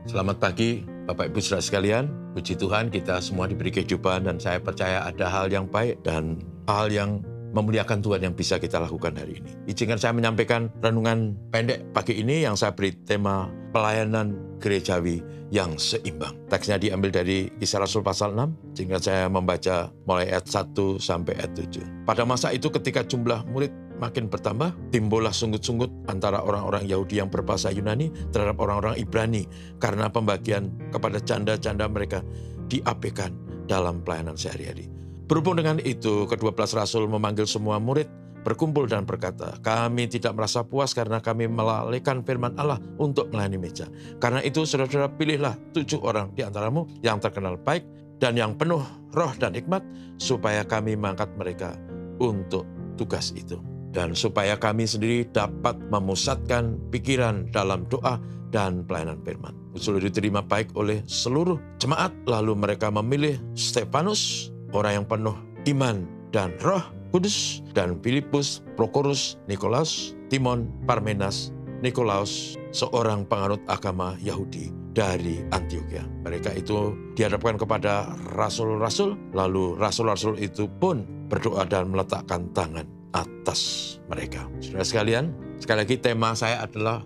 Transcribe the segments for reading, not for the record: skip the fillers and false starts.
Selamat pagi Bapak Ibu Saudara sekalian. Puji Tuhan kita semua diberi kehidupan dan saya percaya ada hal yang baik dan hal yang memuliakan Tuhan yang bisa kita lakukan hari ini. Izinkan saya menyampaikan renungan pendek pagi ini yang saya beri tema pelayanan gerejawi yang seimbang. Teksnya diambil dari Kisah Rasul pasal 6, sehingga saya membaca mulai ayat 1 sampai ayat 7. Pada masa itu ketika jumlah murid makin bertambah, timbullah sungut-sungut antara orang-orang Yahudi yang berbahasa Yunani terhadap orang-orang Ibrani karena pembagian kepada janda-janda mereka diabaikan dalam pelayanan sehari-hari. Berhubung dengan itu, ke-12 Rasul memanggil semua murid, berkumpul dan berkata, "Kami tidak merasa puas karena kami melalaikan firman Allah untuk melayani meja. Karena itu, saudara-saudara, pilihlah 7 orang di antaramu yang terkenal baik dan yang penuh roh dan hikmat, supaya kami mengangkat mereka untuk tugas itu. Dan supaya kami sendiri dapat memusatkan pikiran dalam doa dan pelayanan firman." Usul diterima baik oleh seluruh jemaat, lalu mereka memilih Stefanus, orang yang penuh iman dan roh kudus, dan Filipus, Prokorus, Nikolaus, Timon, Parmenas, Nikolaus, seorang penganut agama Yahudi dari Antioquia. Mereka itu dihadapkan kepada rasul-rasul, lalu rasul-rasul itu pun berdoa dan meletakkan tangan atas mereka. Saudara sekalian, sekali lagi tema saya adalah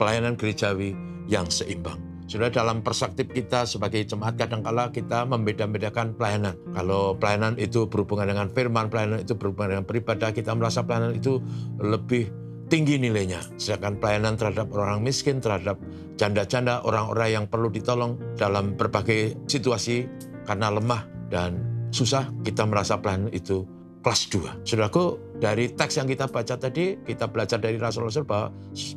pelayanan gerejawi yang seimbang. Saudara, dalam perspektif kita sebagai jemaat kadangkala kita membeda-bedakan pelayanan. Kalau pelayanan itu berhubungan dengan firman, pelayanan itu berhubungan dengan beribadah, kita merasa pelayanan itu lebih tinggi nilainya. Sedangkan pelayanan terhadap orang miskin, terhadap janda-janda, orang-orang yang perlu ditolong dalam berbagai situasi karena lemah dan susah, kita merasa pelayanan itu kelas 2. Saudaraku, dari teks yang kita baca tadi, kita belajar dari rasul-rasul bahwa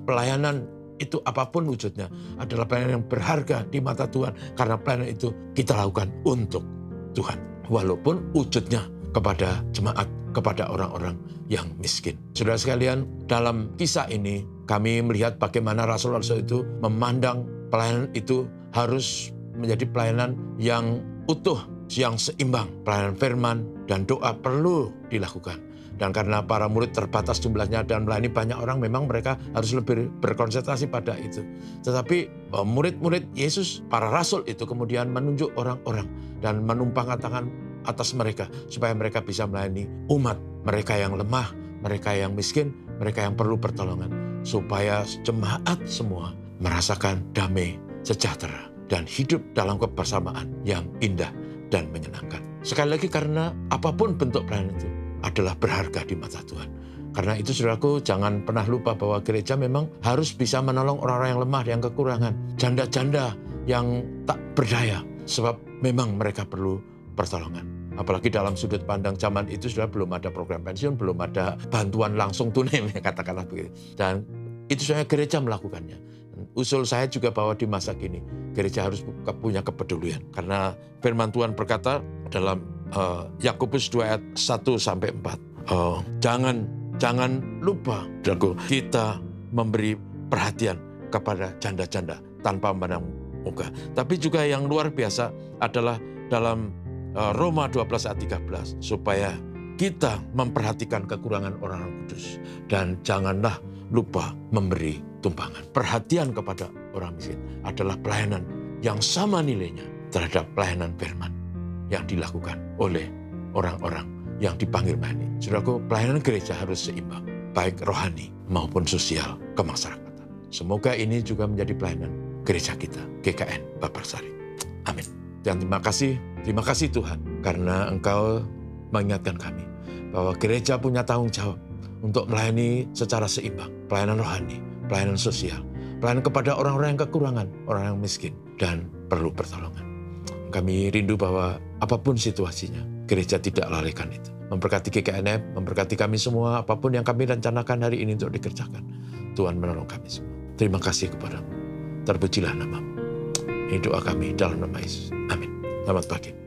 pelayanan itu apapun wujudnya adalah pelayanan yang berharga di mata Tuhan, karena pelayanan itu kita lakukan untuk Tuhan. Walaupun wujudnya kepada jemaat, kepada orang-orang yang miskin. Saudara sekalian, dalam kisah ini kami melihat bagaimana rasul-rasul itu memandang pelayanan itu harus menjadi pelayanan yang utuh, yang seimbang. Pelayanan firman dan doa perlu dilakukan. Dan karena para murid terbatas jumlahnya dan melayani banyak orang, memang mereka harus lebih berkonsentrasi pada itu. Tetapi murid-murid Yesus, para rasul itu kemudian menunjuk orang-orang dan menumpangkan tangan atas mereka supaya mereka bisa melayani umat, mereka yang lemah, mereka yang miskin, mereka yang perlu pertolongan, supaya jemaat semua merasakan damai, sejahtera, dan hidup dalam kebersamaan yang indah dan menyenangkan. Sekali lagi, karena apapun bentuk pelayanan itu adalah berharga di mata Tuhan. Karena itu, saudaraku, jangan pernah lupa bahwa gereja memang harus bisa menolong orang-orang yang lemah, yang kekurangan, janda-janda yang tak berdaya, sebab memang mereka perlu pertolongan. Apalagi dalam sudut pandang zaman itu sudah belum ada program pensiun, belum ada bantuan langsung tunai, katakanlah begitu. Dan itu sebenarnya gereja melakukannya. Usul saya juga bahwa di masa kini gereja harus punya kepedulian, karena firman Tuhan berkata dalam Yakobus 2 ayat 1 sampai 4, jangan lupa kita memberi perhatian kepada janda-janda tanpa memandang muka. Tapi juga yang luar biasa adalah dalam Roma 12 ayat 13, supaya kita memperhatikan kekurangan orang kudus dan janganlah lupa memberi tumpangan. Perhatian kepada orang miskin adalah pelayanan yang sama nilainya terhadap pelayanan firman yang dilakukan oleh orang-orang yang dipanggil melayani. Saudaraku, pelayanan gereja harus seimbang, baik rohani maupun sosial kemasyarakatan. Semoga ini juga menjadi pelayanan gereja kita, GKN Babarsari. Amin. Dan terima kasih Tuhan, karena Engkau mengingatkan kami bahwa gereja punya tanggung jawab untuk melayani secara seimbang, pelayanan rohani, pelayanan sosial, pelayanan kepada orang-orang yang kekurangan, orang yang miskin, dan perlu pertolongan. Kami rindu bahwa apapun situasinya, gereja tidak lalaikan itu. Memberkati GKNF, memberkati kami semua, apapun yang kami rencanakan hari ini untuk dikerjakan. Tuhan menolong kami semua. Terima kasih kepadamu. Terpujilah namamu. Ini doa kami dalam nama Yesus. Amin. Selamat pagi.